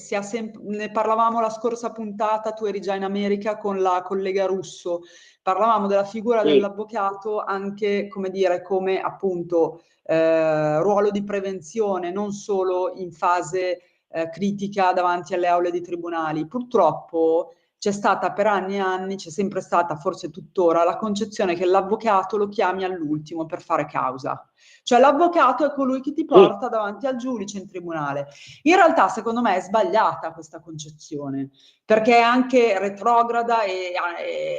ne parlavamo la scorsa puntata, tu eri già in America con la collega Russo, parlavamo della figura Sì. dell'avvocato anche, come dire, come appunto ruolo di prevenzione, non solo in fase critica davanti alle aule di tribunali. Purtroppo c'è stata per anni e anni, c'è sempre stata, forse tuttora, la concezione che l'avvocato lo chiami all'ultimo per fare causa. Cioè l'avvocato è colui che ti porta davanti al giudice in tribunale. In realtà, secondo me, è sbagliata questa concezione, perché è anche retrograda e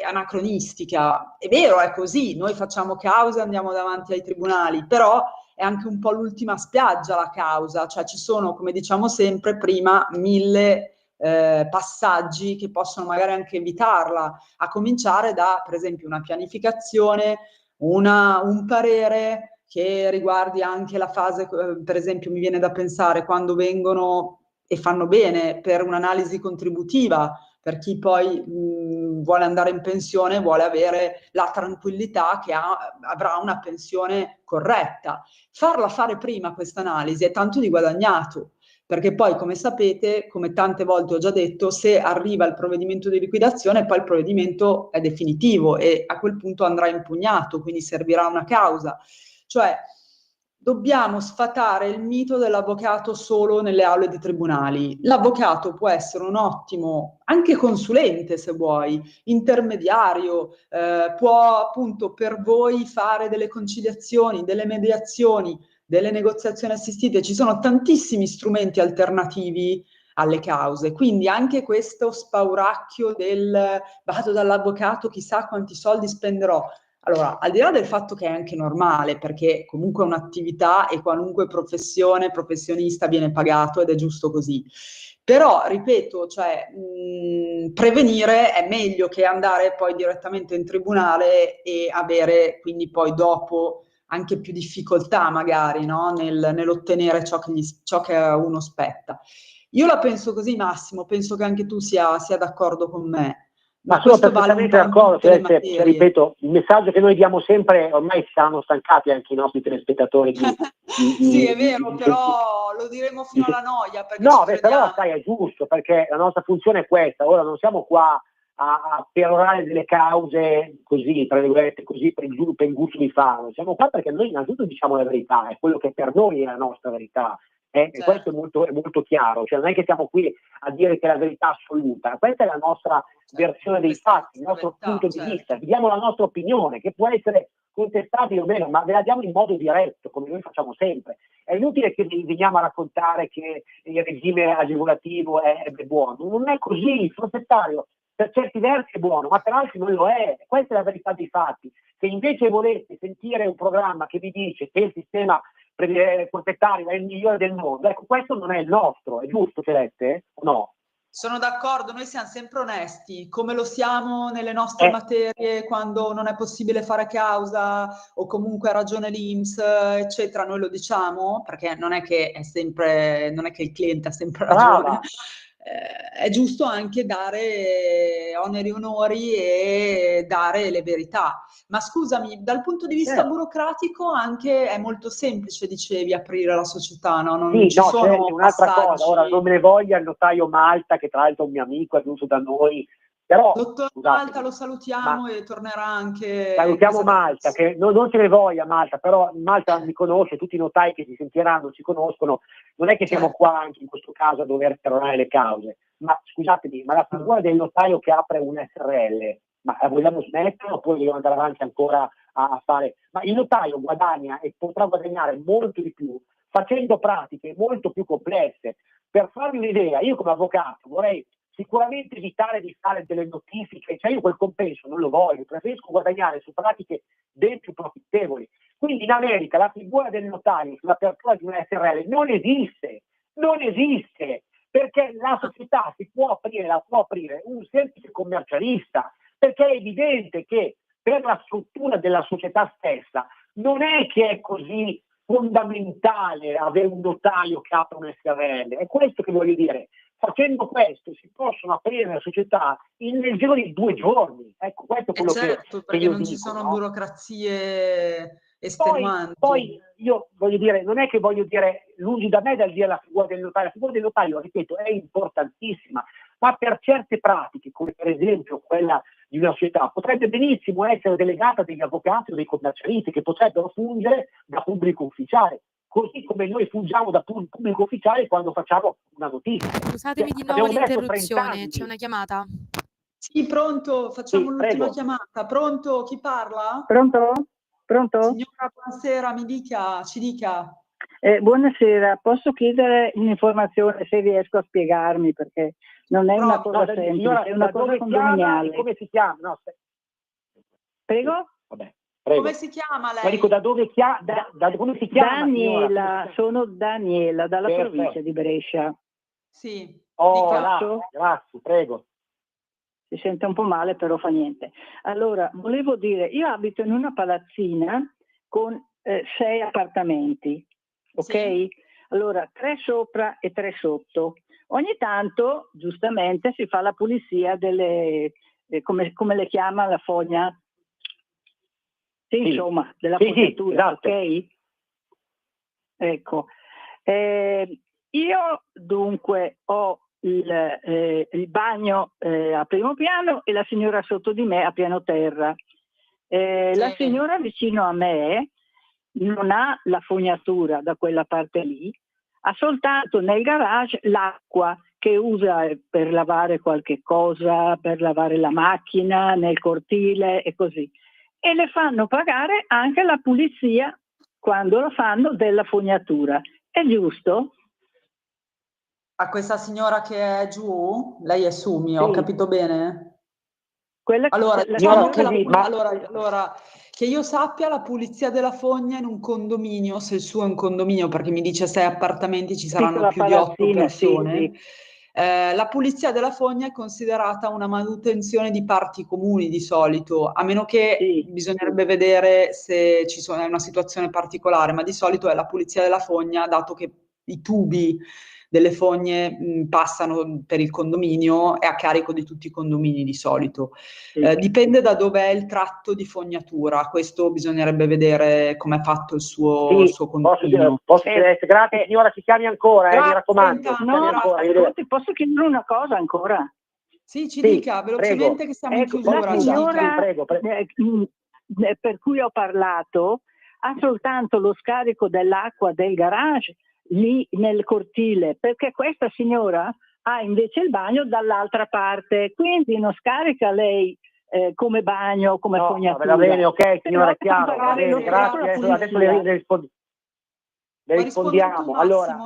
anacronistica. È vero, è così, noi facciamo causa, andiamo davanti ai tribunali, però è anche un po' l'ultima spiaggia la causa, cioè ci sono, come diciamo sempre, prima 1000 passaggi che possono magari anche evitarla, a cominciare da, per esempio, una pianificazione, un parere che riguardi anche la fase, per esempio mi viene da pensare quando vengono e fanno bene per un'analisi contributiva, per chi poi vuole andare in pensione, vuole avere la tranquillità che avrà una pensione corretta. Farla fare prima questa analisi è tanto di guadagnato, perché poi, come sapete, come tante volte ho già detto, se arriva il provvedimento di liquidazione, poi il provvedimento è definitivo e a quel punto andrà impugnato, quindi servirà una causa. Cioè, dobbiamo sfatare il mito dell'avvocato solo nelle aule di tribunali. L'avvocato può essere un ottimo, anche consulente se vuoi, intermediario, può appunto per voi fare delle conciliazioni, delle mediazioni, delle negoziazioni assistite. Ci sono tantissimi strumenti alternativi alle cause, quindi anche questo spauracchio del vado dall'avvocato, chissà quanti soldi spenderò. Allora, al di là del fatto che è anche normale, perché comunque è un'attività e qualunque professionista viene pagato ed è giusto così. Però, ripeto, cioè, prevenire è meglio che andare poi direttamente in tribunale e avere quindi poi dopo anche più difficoltà magari, no? Nell'ottenere ciò che a uno spetta. Io la penso così, Massimo, penso che anche tu sia d'accordo con me. Ma Ma sono questo vale un perfettamente po' in d'accordo, tutte le cioè, materie. ripeto, il messaggio che noi diamo sempre, ormai saranno stancati anche i nostri telespettatori Sì, è vero, però lo diremo fino alla noia perché ci No, beh, però crediamo. sai, è giusto, perché la nostra funzione è questa. Ora non siamo qua a perorare delle cause così, tra virgolette, così per il gusto di farlo. Siamo qua perché noi innanzitutto diciamo la verità, è quello che per noi è la nostra verità. E questo è molto chiaro, cioè non è che siamo qui a dire che è la verità assoluta, questa è la nostra versione dei fatti, il nostro punto di vista, diamo la nostra opinione, che può essere contestabile o meno, ma ve la diamo in modo diretto, come noi facciamo sempre. È inutile che veniamo a raccontare che il regime agevolativo è buono, non è così, il forfettario per certi versi è buono, ma per altri non lo è. Questa è la verità dei fatti. Se invece volete sentire un programma che vi dice che il sistema forfettario è il migliore del mondo, ecco, questo non è il nostro, è giusto, Celeste? O no? Sono d'accordo, noi siamo sempre onesti, come lo siamo nelle nostre materie quando non è possibile fare causa o comunque ha ragione l'INPS, eccetera, noi lo diciamo, perché non è che il cliente ha sempre ragione. Brava. È giusto anche dare oneri e onori e dare le verità. Ma scusami, dal punto di vista burocratico anche è molto semplice, dicevi, aprire la società, no? Non Sì, ci no, sono c'è un'altra cosa, passaggi. ora non me ne voglia il notaio Malta, che tra l'altro è un mio amico, è venuto da noi, però Dottor scusate, Malta lo salutiamo e tornerà anche salutiamo in questa Malta, che non se ne voglia Malta, però Malta mi conosce, tutti i notai che ci sentiranno ci conoscono, non è che siamo qua anche in questo caso a dover perorare le cause, ma scusatemi, ma la figura del notaio che apre un SRL, ma la vogliamo smettere oppure vogliamo andare avanti ancora a fare? Ma il notaio guadagna e potrà guadagnare molto di più facendo pratiche molto più complesse. Per farvi un'idea, io come avvocato vorrei sicuramente evitare di fare delle notifiche, cioè io quel compenso non lo voglio, preferisco guadagnare su pratiche ben più profittevoli. Quindi in America la figura del notaio sull'apertura di un SRL non esiste, perché la società la può aprire un semplice commercialista, perché è evidente che per la struttura della società stessa non è che è così fondamentale avere un notaio che apre un SRL, è questo che voglio dire. Facendo questo si possono aprire le società nel giro di 2 giorni, ecco, questo è quello certo, che perché io non dico, ci sono no? burocrazie estenuanti. Poi io voglio dire, non è che voglio dire, lungi da me dal dire la figura del notaio, ripeto, è importantissima, ma per certe pratiche, come per esempio quella di una società, potrebbe benissimo essere delegata degli avvocati o dei commercialisti che potrebbero fungere da pubblico ufficiale, così come noi fungiamo da pubblico ufficiale quando facciamo una notifica. Scusatemi di nuovo l'interruzione, c'è una chiamata. Sì, pronto, facciamo l'ultima chiamata. Pronto, chi parla? Pronto? Signora, buonasera, ci dica. Buonasera, posso chiedere un'informazione se riesco a spiegarmi, perché non è una cosa semplice, signora, è una cosa condominiale. Come si chiama? No, Prego? Vabbè, prego. Come si chiama lei? Ma dico, da dove come si chiama? Daniela, signora? sono Daniela, dalla provincia di Brescia. Sì. Grazie, prego. Si sente un po' male, però fa niente. Allora, volevo dire, io abito in una palazzina con 6 appartamenti, ok? Sì. Allora, 3 sopra e 3 sotto. Ogni tanto, giustamente, si fa la pulizia delle, come le chiama la fogna? Sì, insomma, della fognatura, esatto. Ok? Ecco. Io dunque ho il bagno a primo piano e la signora sotto di me a piano terra. La signora vicino a me non ha la fognatura da quella parte lì, ha soltanto nel garage l'acqua che usa per lavare qualche cosa, per lavare la macchina, nel cortile e così. E le fanno pagare anche la pulizia quando lo fanno della fognatura. È giusto? A questa signora che è giù? Lei è Sumi, ho capito bene? Allora, diciamo che allora, che io sappia, la pulizia della fogna in un condominio, se il suo è un condominio, perché mi dice 6 appartamenti, ci saranno più di 8 persone. Sì. La pulizia della fogna è considerata una manutenzione di parti comuni di solito, a meno che bisognerebbe vedere se è una situazione particolare, ma di solito è la pulizia della fogna, dato che i tubi delle fogne passano per il condominio e a carico di tutti i condomini di solito. Dipende da dove è il tratto di fognatura, questo bisognerebbe vedere come è fatto il suo condominio. Grazie signora, ci chiami ancora, mi raccomando. Posso chiedere una cosa ancora? Sì, ci dica velocemente, prego. Che siamo in chiusura. La signora per cui ho parlato ha soltanto lo scarico dell'acqua del garage lì nel cortile, perché questa signora ha invece il bagno dall'altra parte, quindi non scarica lei come bagno, come fognatura. Va bene, ok signora, è chiaro, va bene, grazie, adesso le rispondiamo. Tu, Massimo, allora,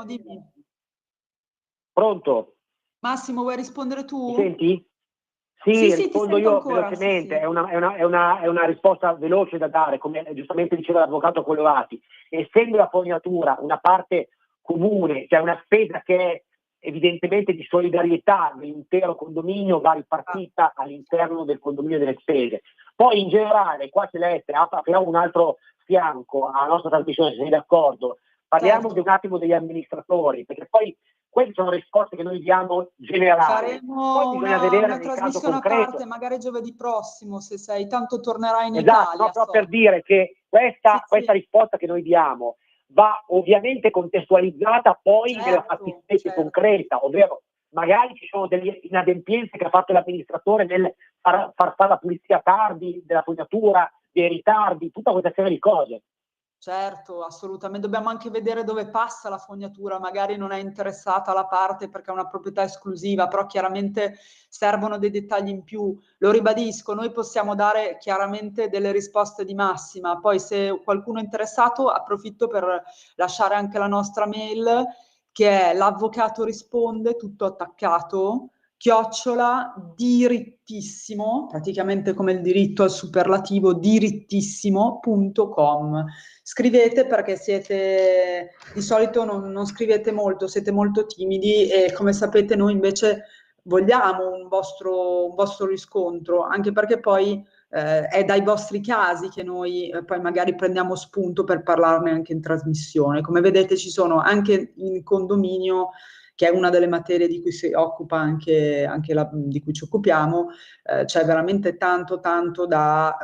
pronto? Massimo, vuoi rispondere tu? Mi senti? Sì, rispondo io ancora, velocemente, sì. È una risposta veloce da dare, come giustamente diceva l'avvocato Collovati. Essendo la fognatura una parte comune, cioè una spesa che è evidentemente di solidarietà dell'intero condominio va ripartita all'interno del condominio delle spese. Poi in generale, qua Celeste, apriamo un altro fianco alla nostra trasmissione, se sei d'accordo, parliamo Certo. un attimo degli amministratori, perché poi queste sono risposte che noi diamo generali. Faremo Poi bisogna vedere una nel caso trasmissione a concreto. parte, magari giovedì prossimo, se sei, tanto tornerai in Esatto, Italia. no, però so. per dire che questa risposta che noi diamo va ovviamente contestualizzata poi nella fattispecie concreta, ovvero magari ci sono delle inadempienze che ha fatto l'amministratore nel far fare la pulizia tardi della fognatura, dei ritardi, tutta questa serie di cose. Certo, assolutamente. Dobbiamo anche vedere dove passa la fognatura, magari non è interessata la parte perché è una proprietà esclusiva, però chiaramente servono dei dettagli in più. Lo ribadisco, noi possiamo dare chiaramente delle risposte di massima, poi se qualcuno è interessato approfitto per lasciare anche la nostra mail, che è l'avvocato risponde, tutto attaccato, @dirittissimo, praticamente come il diritto al superlativo, dirittissimo.com. Scrivete perché siete, di solito non scrivete molto, siete molto timidi e come sapete noi invece vogliamo un vostro riscontro, anche perché poi è dai vostri casi che noi poi magari prendiamo spunto per parlarne anche in trasmissione. Come vedete ci sono anche in condominio, che è una delle materie di cui si occupa anche di cui ci occupiamo, c'è veramente tanto da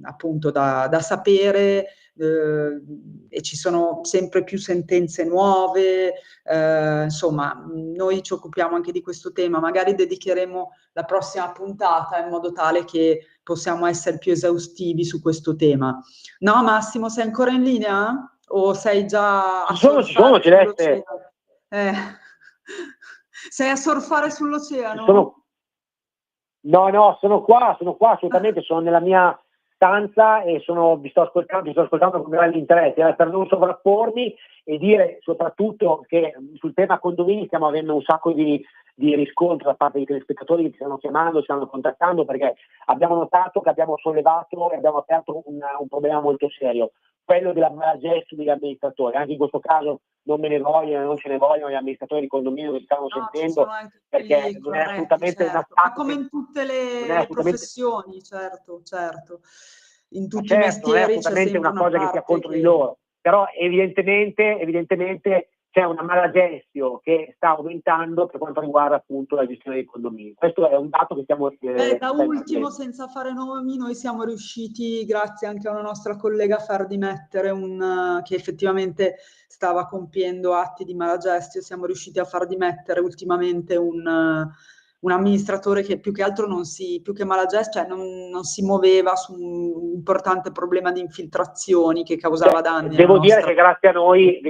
appunto da sapere, e ci sono sempre più sentenze nuove, insomma noi ci occupiamo anche di questo tema, magari dedicheremo la prossima puntata in modo tale che possiamo essere più esaustivi su questo tema. No Massimo, sei ancora in linea? O sei già a Ci sono, Celeste. Sei a surfare sull'oceano? No, sono qua assolutamente, sono nella mia stanza e vi sto ascoltando con grande interesse, per non sovrappormi e dire soprattutto che sul tema condomini stiamo avendo un sacco di riscontro da parte dei telespettatori che ci stanno chiamando, ci stanno contattando, perché abbiamo notato che abbiamo sollevato e abbiamo aperto un problema molto serio, quello della malagestio degli amministratori. Anche in questo caso non ce ne vogliono gli amministratori di condominio che stanno sentendo, perché non è assolutamente un attacco. Ma come in tutte le professioni, certo. In tutti i non è mestieri c'è assolutamente sempre una cosa che sia contro di che... loro, però evidentemente c'è una malagestio che sta aumentando per quanto riguarda appunto la gestione dei condomini. Questo è un dato che stiamo da ultimo, senza fare nomi, noi siamo riusciti, grazie anche a una nostra collega, a far dimettere che effettivamente stava compiendo atti di malagestio, siamo riusciti a far dimettere ultimamente un amministratore che più che altro più che malagestio, cioè non si muoveva su un importante problema di infiltrazioni che causava danni. Devo dire che grazie a noi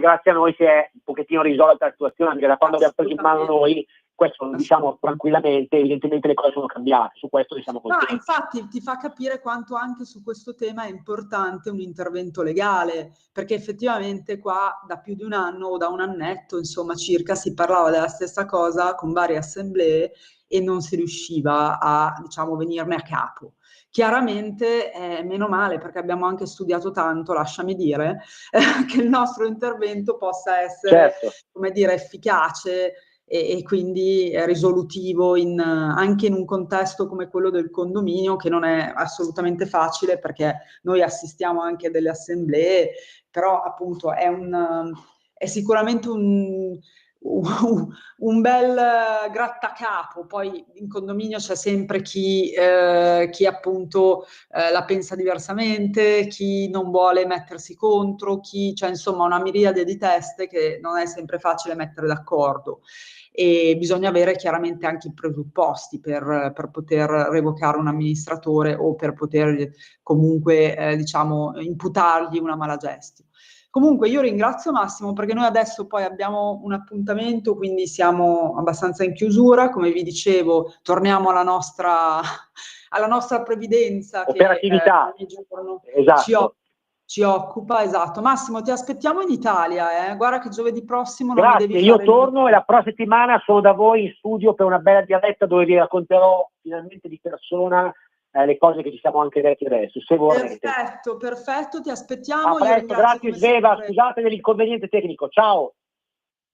si è un pochettino risolta la situazione, anche da quando abbiamo preso in mano noi, questo lo diciamo tranquillamente, evidentemente le cose sono cambiate, su questo siamo contenti. No, infatti ti fa capire quanto anche su questo tema è importante un intervento legale, perché effettivamente qua da più di un anno o da un annetto, insomma, circa si parlava della stessa cosa con varie assemblee e non si riusciva a, diciamo, venirne a capo. Chiaramente meno male, perché abbiamo anche studiato tanto, lasciami dire, che il nostro intervento possa essere, come dire, efficace e quindi risolutivo anche in un contesto come quello del condominio, che non è assolutamente facile, perché noi assistiamo anche a delle assemblee, però appunto è sicuramente un bel grattacapo. Poi in condominio c'è sempre chi appunto la pensa diversamente, chi non vuole mettersi contro, cioè insomma una miriade di teste che non è sempre facile mettere d'accordo, e bisogna avere chiaramente anche i presupposti per poter revocare un amministratore o per poter comunque diciamo imputargli una malagestio. Comunque io ringrazio Massimo, perché noi adesso poi abbiamo un appuntamento, quindi siamo abbastanza in chiusura. Come vi dicevo, torniamo alla nostra previdenza operatività, che ogni giorno esatto. ci occupa, esatto. Massimo, ti aspettiamo in Italia, Guarda che giovedì prossimo non Grazie, mi devi io fare torno e la prossima settimana sono da voi in studio per una bella diretta dove vi racconterò finalmente di persona le cose che ci siamo anche detti adesso, se vorrete. Perfetto, ti aspettiamo. A presto, grazie Sveva, scusate dell'inconveniente tecnico, ciao.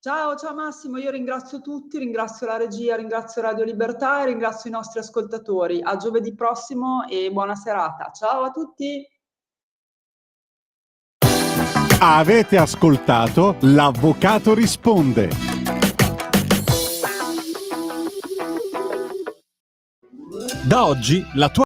Ciao, ciao Massimo, io ringrazio tutti, ringrazio la regia, ringrazio Radio Libertà e ringrazio i nostri ascoltatori. A giovedì prossimo e buona serata. Ciao a tutti! Avete ascoltato L'Avvocato risponde. Da oggi la tua